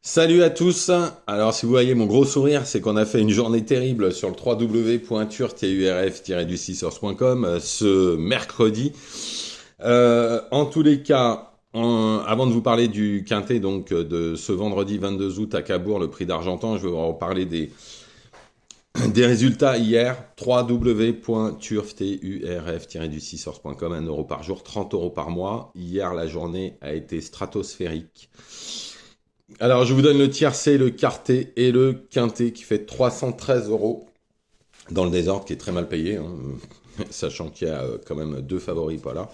Salut à tous. Alors si vous voyez mon gros sourire, c'est qu'on a fait une journée terrible sur le www.turf-du6source.com ce mercredi. En tous les cas, avant de vous parler du quintet donc de ce vendredi 22 août à Cabourg, le prix d'Argentan, je vais vous reparler des résultats hier. www.turf-du6source.com, 1 euro par jour, 30 euros par mois. Hier, la journée a été stratosphérique. Alors, je vous donne le tiercé, le quarté et le quintet qui fait 313 euros dans le désordre, qui est très mal payé, hein, sachant qu'il y a quand même deux favoris, voilà.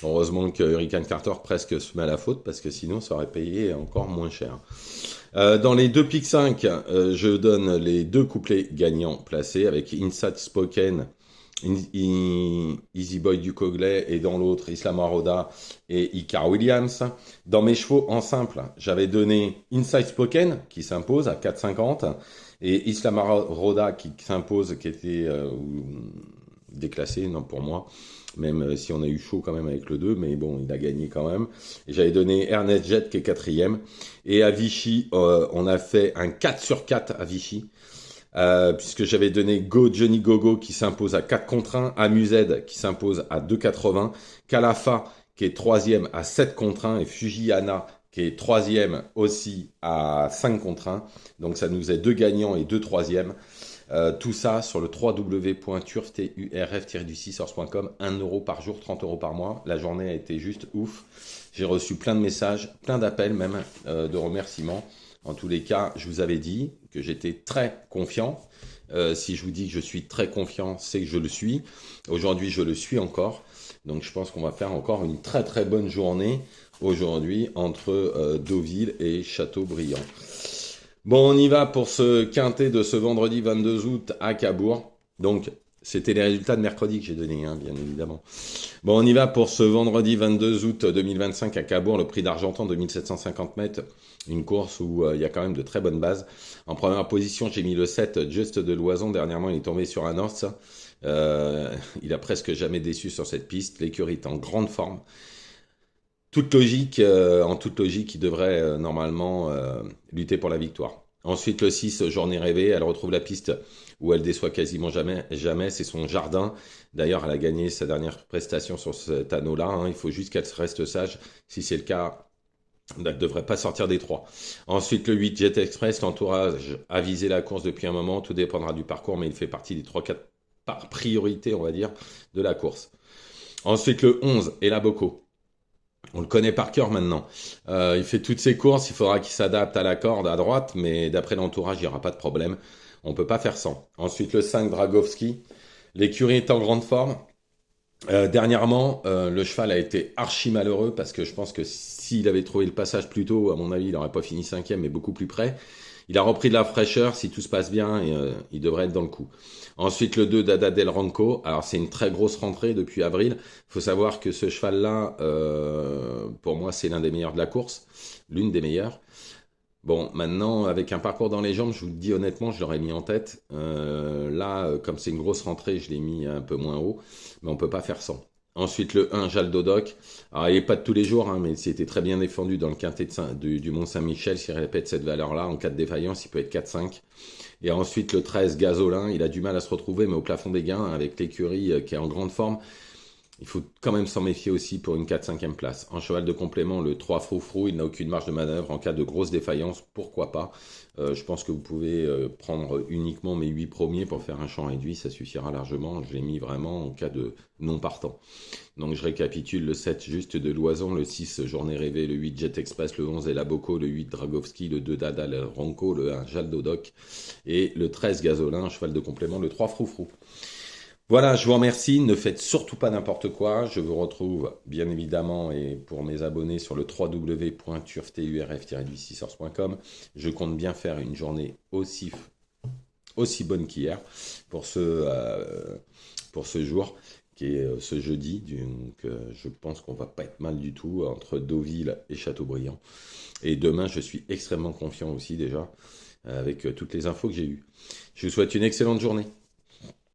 Heureusement que Hurricane Carter presque se met à la faute, parce que sinon ça aurait payé encore moins cher. Dans les deux pics 5, je donne les deux couplets gagnants placés avec Inside Spoken, Easy Boy du Coglet, et dans l'autre Islam Aroda et Icar Williams. Dans mes chevaux en simple, j'avais donné Inside Spoken qui s'impose à 4,50 et Islam Aroda qui s'impose, qui était déclassé, non pour moi, même si on a eu chaud quand même avec le 2, mais bon, il a gagné quand même. Et j'avais donné Ernest Jet qui est quatrième. Et à Vichy, on a fait un 4 sur 4 à Vichy. Puisque j'avais donné Go Johnny Gogo qui s'impose à 4 contre 1, Amused qui s'impose à 2,80, Calafa qui est troisième à 7 contre 1 et Fujiana qui est troisième aussi à 5 contre 1. Donc ça nous faisait deux gagnants et deux troisièmes. Tout ça sur le www.turf-du6source.com, 1 euro par jour, 30 euros par mois. La journée a été juste ouf. J'ai reçu plein de messages, plein d'appels même, de remerciements. En tous les cas, je vous avais dit que j'étais très confiant. Si je vous dis que je suis très confiant, c'est que je le suis. Aujourd'hui, je le suis encore. Donc je pense qu'on va faire encore une très très bonne journée aujourd'hui entre Deauville et Châteaubriand. Bon, on y va pour ce quintet de ce vendredi 22 août à Cabourg. Donc, c'était les résultats de mercredi que j'ai donnés, hein, bien évidemment. Bon, on y va pour ce vendredi 22 août 2025 à Cabourg, le prix d'Argentan 2750 mètres. Une course où il y a quand même de très bonnes bases. En première position, j'ai mis le 7, Just de Loison. Dernièrement, il est tombé sur un os. Il a presque jamais déçu sur cette piste. L'écurie est en grande forme. En toute logique, il devrait normalement lutter pour la victoire. Ensuite, le 6, Journée rêvée, elle retrouve la piste où elle déçoit quasiment jamais, c'est son jardin. D'ailleurs, elle a gagné sa dernière prestation sur cet anneau-là, hein. Il faut juste qu'elle reste sage. Si c'est le cas, elle ne devrait pas sortir des trois. Ensuite, le 8, Jet Express, l'entourage a visé la course depuis un moment, tout dépendra du parcours, mais il fait partie des 3-4 par priorité, on va dire, de la course. Ensuite, le 11, Ella Bocco. On le connaît par cœur maintenant. Il fait toutes ses courses, il faudra qu'il s'adapte à la corde à droite, mais d'après l'entourage, il n'y aura pas de problème. On ne peut pas faire sans. Ensuite, le 5, Dragowski. L'écurie est en grande forme. Dernièrement, le cheval a été archi malheureux parce que je pense que s'il avait trouvé le passage plus tôt, à mon avis, il n'aurait pas fini cinquième, mais beaucoup plus près. Il a repris de la fraîcheur, si tout se passe bien, et, il devrait être dans le coup. Ensuite, le 2, Dada Del Ranco. Alors, c'est une très grosse rentrée depuis avril. Il faut savoir que ce cheval-là, pour moi, c'est l'un des meilleurs de la course. L'une des meilleures. Bon, maintenant, avec un parcours dans les jambes, je vous le dis honnêtement, je l'aurais mis en tête. Là, comme c'est une grosse rentrée, je l'ai mis un peu moins haut, mais on peut pas faire sans. Ensuite, le 1, Jaldodoc. Alors, il n'est pas de tous les jours, hein, mais c'était très bien défendu dans le quintet du Mont-Saint-Michel. S'il répète cette valeur-là, en cas de défaillance, il peut être 4-5. Et ensuite, le 13, Gazolin. Il a du mal à se retrouver, mais au plafond des gains, avec l'écurie qui est en grande forme. Il faut quand même s'en méfier aussi pour une 4-5e place. En cheval de complément, le 3 Froufrou, il n'a aucune marge de manœuvre. En cas de grosse défaillance, pourquoi pas. Je pense que vous pouvez prendre uniquement mes 8 premiers pour faire un champ réduit, ça suffira largement. Je l'ai mis vraiment en cas de non partant. Donc je récapitule: le 7, Juste de Loison, le 6, Journée rêvée, le 8, Jet Express, le 11, Elaboco, le 8, Dragowski, le 2, Dada, le Ronco, le 1, Jaldodoc et le 13, Gazolin, cheval de complément, le 3 Froufrou. Voilà, je vous remercie. Ne faites surtout pas n'importe quoi. Je vous retrouve bien évidemment et pour mes abonnés sur le www.turf-du6source.com. Je compte bien faire une journée aussi bonne qu'hier pour ce jour qui est ce jeudi. Donc je pense qu'on va pas être mal du tout entre Deauville et Châteaubriand. Et demain, je suis extrêmement confiant aussi déjà avec toutes les infos que j'ai eues. Je vous souhaite une excellente journée.